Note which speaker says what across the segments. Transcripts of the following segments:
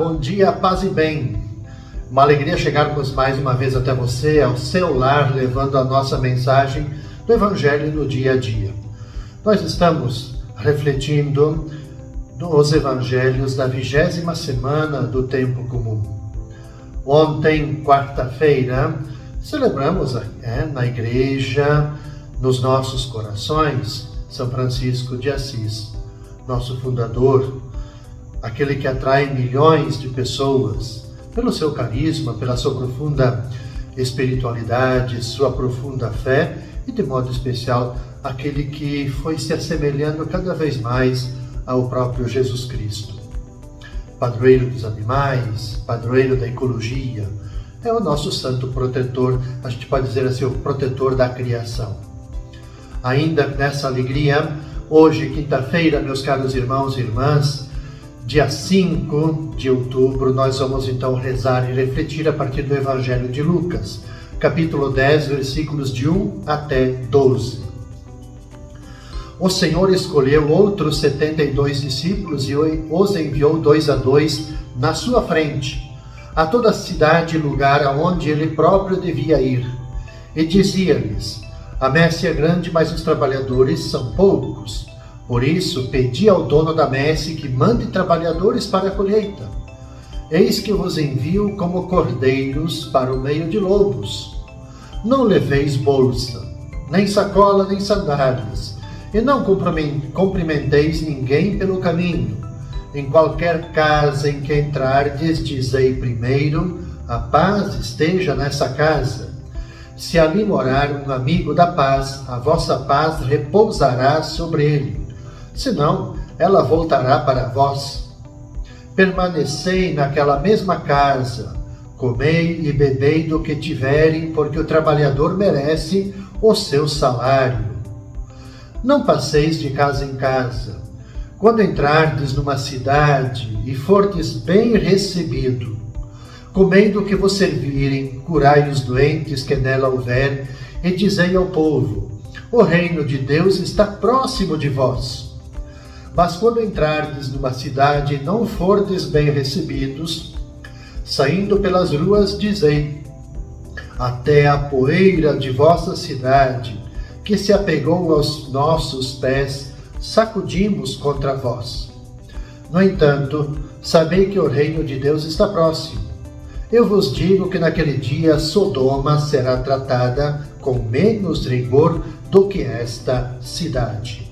Speaker 1: bom dia, paz e bem. Uma alegria chegarmos mais uma vez até você, ao seu lar, levando a nossa mensagem do Evangelho no dia a dia. Nós estamos refletindo os Evangelhos da 20ª semana do Tempo Comum. Ontem, quarta-feira, celebramos na igreja, nos nossos corações, São Francisco de Assis, nosso fundador, aquele que atrai milhões de pessoas pelo seu carisma, pela sua profunda espiritualidade, sua profunda fé e, de modo especial, aquele que foi se assemelhando cada vez mais ao próprio Jesus Cristo. Padroeiro dos animais, padroeiro da ecologia, é o nosso santo protetor, a gente pode dizer assim, o protetor da criação. Ainda nessa alegria, hoje, quinta-feira, meus caros irmãos e irmãs, dia 5 de outubro, nós vamos então rezar e refletir a partir do Evangelho de Lucas, capítulo 10, versículos de 1 até 12. O Senhor escolheu outros 72 discípulos e os enviou 2 a 2 na sua frente, a toda a cidade e lugar aonde ele próprio devia ir. E dizia-lhes: a messe é grande, mas os trabalhadores são poucos. Por isso, pedi ao dono da messe que mande trabalhadores para a colheita. Eis que vos envio como cordeiros para o meio de lobos. Não leveis bolsa, nem sacola, nem sandálias, e não cumprimenteis ninguém pelo caminho. Em qualquer casa em que entrardes, dizei primeiro: a paz esteja nessa casa. Se ali morar um amigo da paz, a vossa paz repousará sobre ele. Senão, ela voltará para vós. Permanecei naquela mesma casa, comei e bebei do que tiverem, porque o trabalhador merece o seu salário. Não passeis de casa em casa. Quando entrardes numa cidade e fordes bem recebido, comei do que vos servirem, curai os doentes que nela houver, e dizei ao povo: o reino de Deus está próximo de vós. Mas quando entrardes numa cidade e não fordes bem recebidos, saindo pelas ruas, dizei: até a poeira de vossa cidade, que se apegou aos nossos pés, sacudimos contra vós. No entanto, sabei que o reino de Deus está próximo. Eu vos digo que naquele dia Sodoma será tratada com menos rigor do que esta cidade.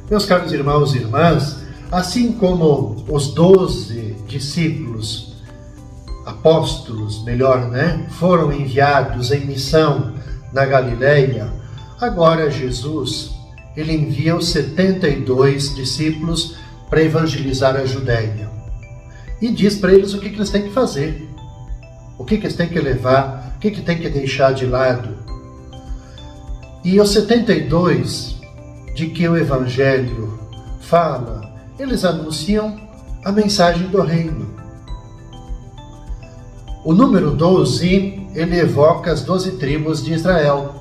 Speaker 1: Meus caros irmãos e irmãs, assim como os 12 discípulos, apóstolos, foram enviados em missão na Galileia, agora Jesus, ele envia os 72 discípulos para evangelizar a Judéia. E diz para eles o que eles têm que fazer, o que eles têm que levar, o que têm que deixar de lado. E os 72 de que o Evangelho fala, eles anunciam a mensagem do reino. O número 12, ele evoca as 12 tribos de Israel.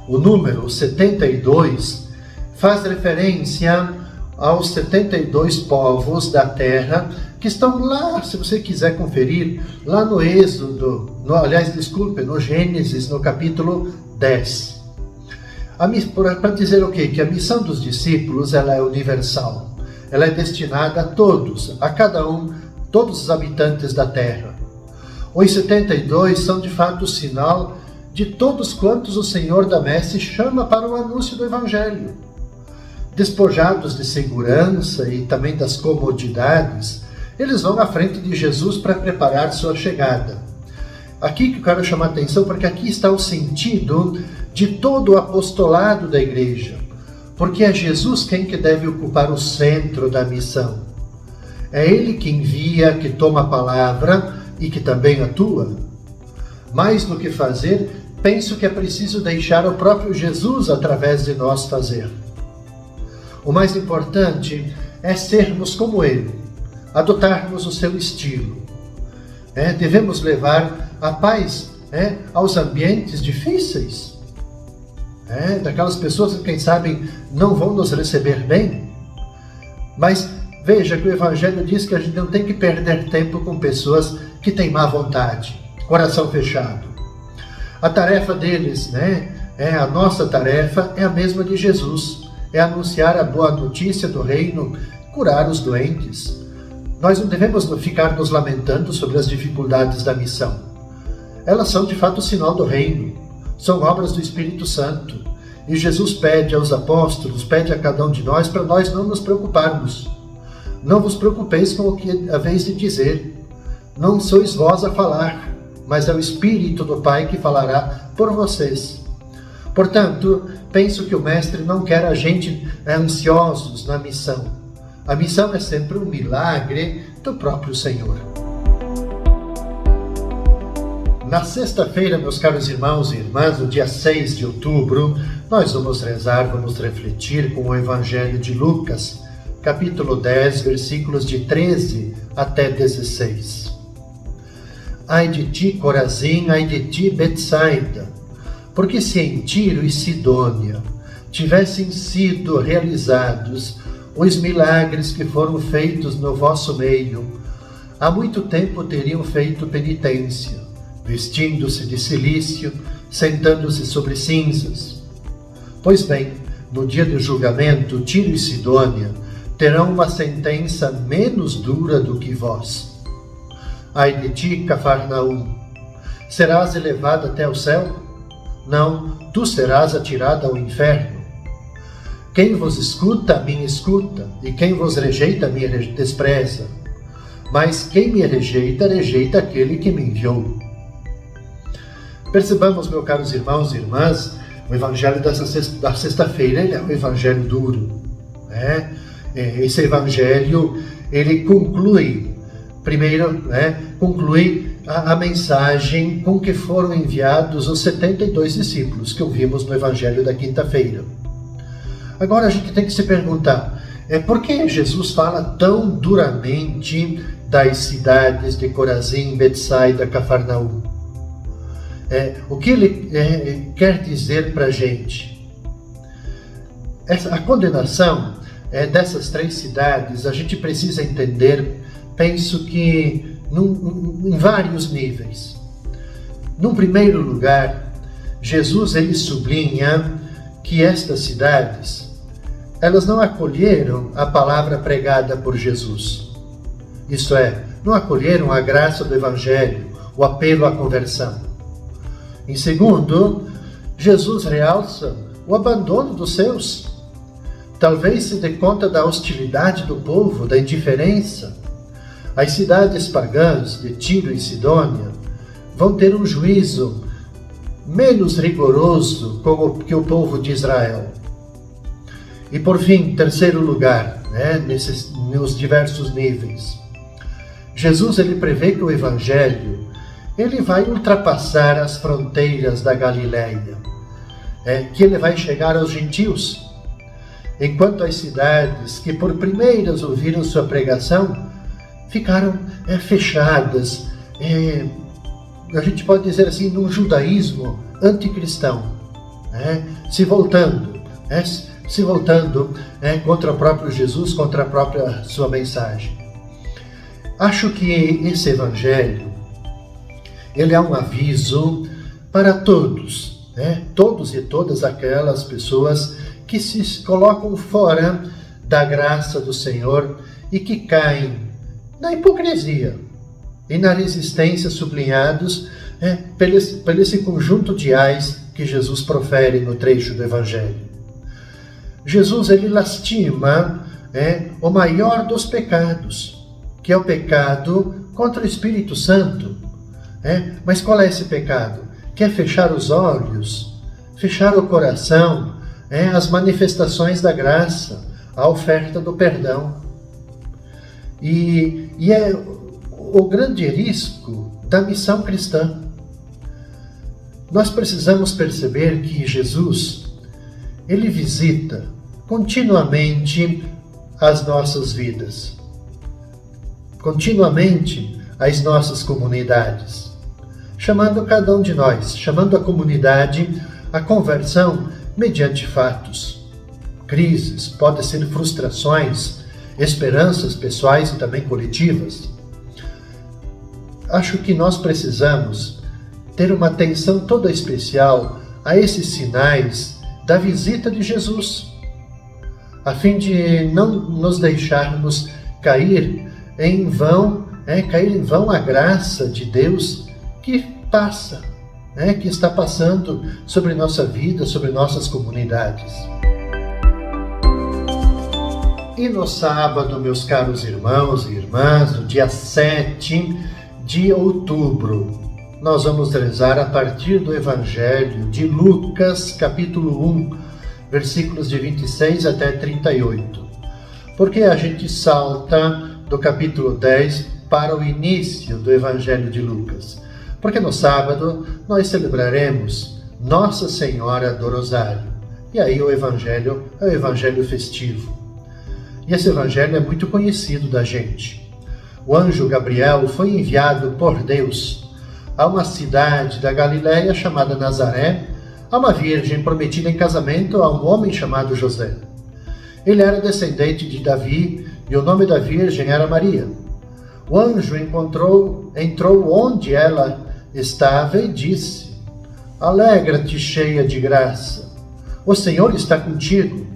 Speaker 1: O número 72 faz referência aos 72 povos da terra que estão lá, se você quiser conferir, lá no Êxodo, no Gênesis, no capítulo 10. Para dizer o quê? Que a missão dos discípulos ela é universal. Ela é destinada a todos, a cada um, todos os habitantes da terra. Os 72 são de fato o sinal de todos quantos o Senhor da Messe chama para o anúncio do Evangelho. Despojados de segurança e também das comodidades, eles vão à frente de Jesus para preparar sua chegada. Aqui que eu quero chamar a atenção, porque aqui está o sentido de todo o apostolado da igreja, porque é Jesus quem que deve ocupar o centro da missão. É Ele que envia, que toma a palavra e que também atua. Mais do que fazer, penso que é preciso deixar o próprio Jesus através de nós fazer. O mais importante é sermos como Ele, adotarmos o seu estilo. Devemos levar a paz aos ambientes difíceis. Daquelas pessoas que, quem sabe, não vão nos receber bem, mas Veja que o Evangelho diz que a gente não tem que perder tempo com pessoas que têm má vontade, coração fechado. A tarefa deles, a nossa tarefa é a mesma de Jesus, é anunciar a boa notícia do reino, curar os doentes. Nós não devemos ficar nos lamentando sobre as dificuldades da missão. Elas são de fato sinal do reino, são obras do Espírito Santo. E Jesus pede aos apóstolos, pede a cada um de nós, para nós não nos preocuparmos. Não vos preocupeis com o que haveis de dizer. Não sois vós a falar, mas é o Espírito do Pai que falará por vocês. Portanto, penso que o Mestre não quer a gente ansiosos na missão. A missão é sempre um milagre do próprio Senhor. Na sexta-feira, meus caros irmãos e irmãs, no dia 6 de outubro, nós vamos rezar, vamos refletir com o Evangelho de Lucas, capítulo 10, versículos de 13 até 16. Ai de ti, Corazim, ai de ti, Betsaida, porque se em Tiro e Sidônia tivessem sido realizados os milagres que foram feitos no vosso meio, há muito tempo teriam feito penitência, vestindo-se de cilício, sentando-se sobre cinzas. Pois bem, no dia do julgamento, Tiro e Sidônia terão uma sentença menos dura do que vós. Ai de ti, Cafarnaum, serás elevado até o céu? Não, tu serás atirado ao inferno. Quem vos escuta, a mim escuta, e quem vos rejeita, me despreza. Mas quem me rejeita, rejeita aquele que me enviou. Percebamos, meus caros irmãos e irmãs, o Evangelho da sexta-feira, ele é um Evangelho duro. Esse Evangelho, ele conclui, primeiro, conclui a mensagem com que foram enviados os 72 discípulos que ouvimos no Evangelho da quinta-feira. Agora a gente tem que se perguntar, por que Jesus fala tão duramente das cidades de Corazim, Betsaida, Cafarnaum? O que ele quer dizer para a gente? A condenação dessas três cidades, a gente precisa entender, penso que em vários níveis. Num primeiro lugar, Jesus ele sublinha que estas cidades, elas não acolheram a palavra pregada por Jesus. Isto é, não acolheram a graça do Evangelho, o apelo à conversão. Em segundo, Jesus realça o abandono dos seus. Talvez se dê conta da hostilidade do povo, da indiferença. As cidades pagãs de Tiro e Sidônia vão ter um juízo menos rigoroso que o povo de Israel. E por fim, terceiro lugar, nos diversos níveis, Jesus ele prevê que o Evangelho ele vai ultrapassar as fronteiras da Galileia, que ele vai chegar aos gentios. Enquanto as cidades que por primeiras ouviram sua pregação ficaram fechadas, a gente pode dizer assim, num judaísmo anticristão, se voltando contra o próprio Jesus, contra a própria sua mensagem. Acho que esse Evangelho ele é um aviso para todos, todos e todas aquelas pessoas que se colocam fora da graça do Senhor e que caem na hipocrisia e na resistência sublinhados pelo esse conjunto de ais que Jesus profere no trecho do Evangelho. Jesus ele lastima o maior dos pecados, que é o pecado contra o Espírito Santo. Mas qual é esse pecado? Que é fechar os olhos, fechar o coração, as manifestações da graça, a oferta do perdão. E é o grande risco da missão cristã. Nós precisamos perceber que Jesus, ele visita continuamente as nossas vidas, continuamente as nossas comunidades, chamando cada um de nós, chamando a comunidade à conversão mediante fatos. Crises, podem ser frustrações esperanças pessoais e também coletivas. Acho que nós precisamos ter uma atenção toda especial a esses sinais da visita de Jesus, a fim de não nos deixarmos cair em vão a graça de Deus que passa, que está passando sobre nossa vida, sobre nossas comunidades. E no sábado, meus caros irmãos e irmãs, no dia 7 de outubro, nós vamos rezar a partir do Evangelho de Lucas, capítulo 1, versículos de 26 até 38. Porque a gente salta do capítulo 10 para o início do Evangelho de Lucas. Porque no sábado nós celebraremos Nossa Senhora do Rosário. E aí o Evangelho é o Evangelho festivo. E esse Evangelho é muito conhecido da gente. O anjo Gabriel foi enviado por Deus a uma cidade da Galiléia chamada Nazaré, a uma virgem prometida em casamento a um homem chamado José. Ele era descendente de Davi e o nome da virgem era Maria. O anjo entrou onde ela estava e disse: Alegra-te, cheia de graça, o Senhor está contigo.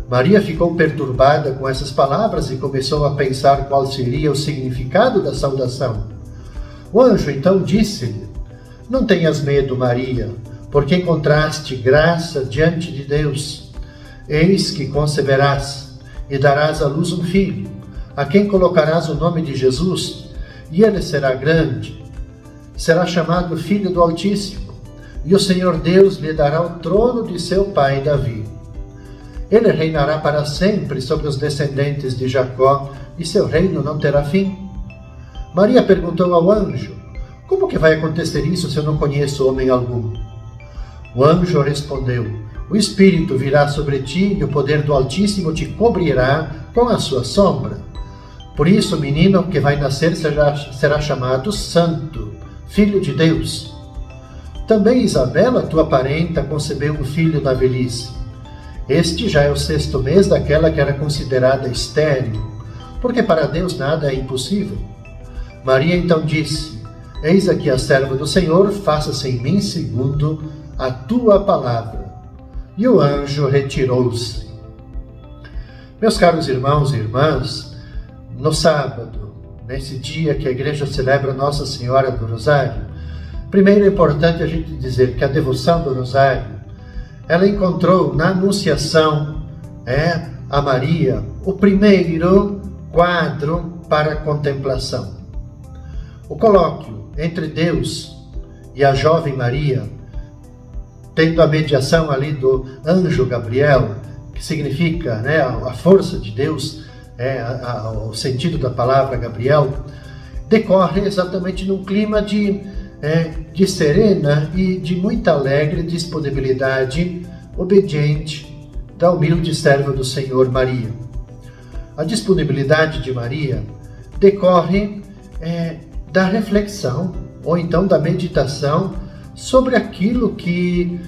Speaker 1: Maria ficou perturbada com essas palavras e começou a pensar qual seria o significado da saudação. O anjo então disse-lhe: Não tenhas medo, Maria, porque encontraste graça diante de Deus. Eis que conceberás e darás à luz um filho, a quem colocarás o nome de Jesus, e ele será grande. Será chamado Filho do Altíssimo, e o Senhor Deus lhe dará o trono de seu pai Davi. Ele reinará para sempre sobre os descendentes de Jacó, e seu reino não terá fim. Maria perguntou ao anjo: Como que vai acontecer isso se eu não conheço homem algum? O anjo respondeu: O Espírito virá sobre ti e o poder do Altíssimo te cobrirá com a sua sombra. Por isso o menino que vai nascer será chamado Santo, Filho de Deus. Também Isabela, tua parenta, concebeu um filho na velhice. Este já é o 6º mês daquela que era considerada estéril, porque para Deus nada é impossível. Maria então disse: Eis aqui a serva do Senhor, faça-se em mim segundo a tua palavra. E o anjo retirou-se. Meus caros irmãos e irmãs, no sábado, nesse dia que a igreja celebra Nossa Senhora do Rosário, primeiro é importante a gente dizer que a devoção do Rosário, ela encontrou na Anunciação a Maria o primeiro quadro para a contemplação. O colóquio entre Deus e a jovem Maria, tendo a mediação ali do anjo Gabriel, que significa a força de Deus, o sentido da palavra Gabriel, decorre exatamente num clima de serena e de muita alegre disponibilidade obediente da humilde serva do Senhor Maria. A disponibilidade de Maria decorre da reflexão ou então da meditação sobre aquilo que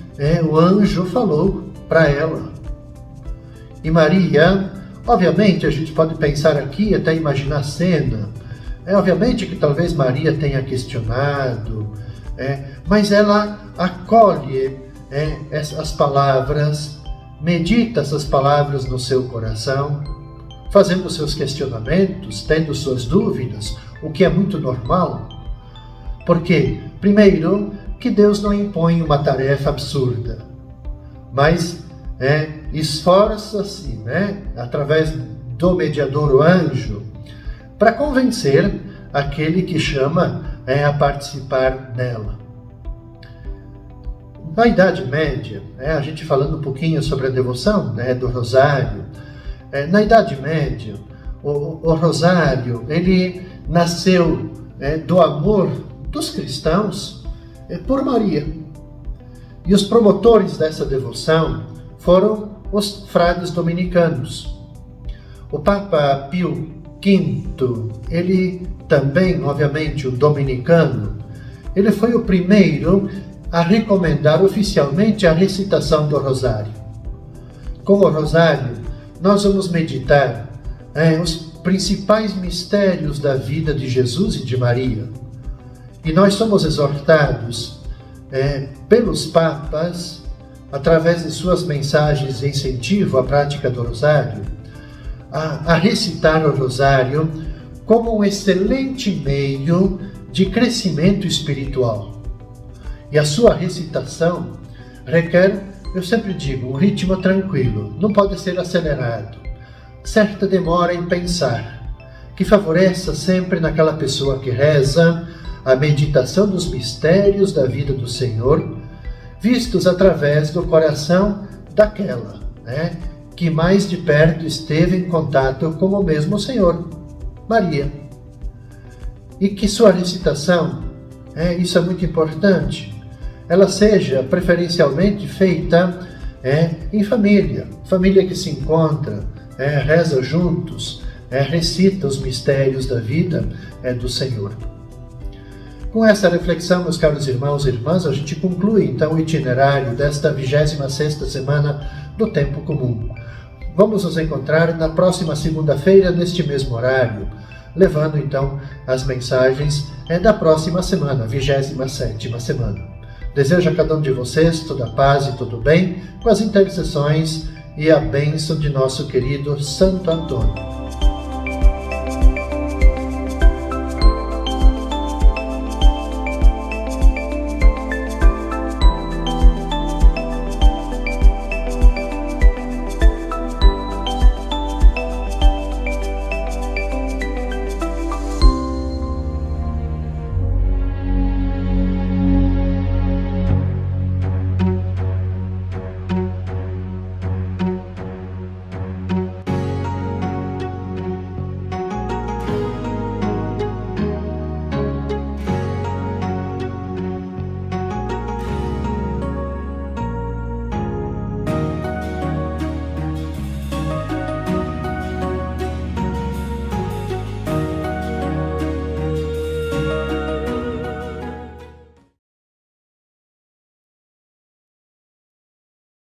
Speaker 1: o anjo falou para ela. E Maria, obviamente, a gente pode pensar aqui, até imaginar a cena. Obviamente que talvez Maria tenha questionado, mas ela acolhe essas palavras, medita essas palavras no seu coração, fazendo seus questionamentos, tendo suas dúvidas, o que é muito normal. Porque, primeiro, que Deus não impõe uma tarefa absurda, mas esforça-se, através do mediador, o anjo, para convencer aquele que chama a participar dela. Na Idade Média, a gente falando um pouquinho sobre a devoção do Rosário, na Idade Média, o Rosário, ele nasceu do amor dos cristãos por Maria. E os promotores dessa devoção foram os frades dominicanos. O Papa Pio V, ele também, obviamente, o dominicano, ele foi o primeiro a recomendar oficialmente a recitação do Rosário. Com o Rosário, nós vamos meditar os principais mistérios da vida de Jesus e de Maria. E nós somos exortados pelos papas, através de suas mensagens de incentivo à prática do rosário, a recitar o rosário como um excelente meio de crescimento espiritual. E a sua recitação requer, eu sempre digo, um ritmo tranquilo, não pode ser acelerado, certa demora em pensar, que favoreça sempre naquela pessoa que reza a meditação dos mistérios da vida do Senhor, vistos através do coração daquela, que mais de perto esteve em contato com o mesmo Senhor, Maria. E que sua recitação, isso é muito importante, ela seja preferencialmente feita em família que se encontra, reza juntos, recita os mistérios da vida do Senhor. Com essa reflexão, meus caros irmãos e irmãs, a gente conclui então o itinerário desta 26ª semana do Tempo Comum. Vamos nos encontrar na próxima segunda-feira, neste mesmo horário, levando então as mensagens da próxima semana, 27ª semana. Desejo a cada um de vocês toda a paz e todo o bem, com as intercessões e a bênção de nosso querido Santo Antônio.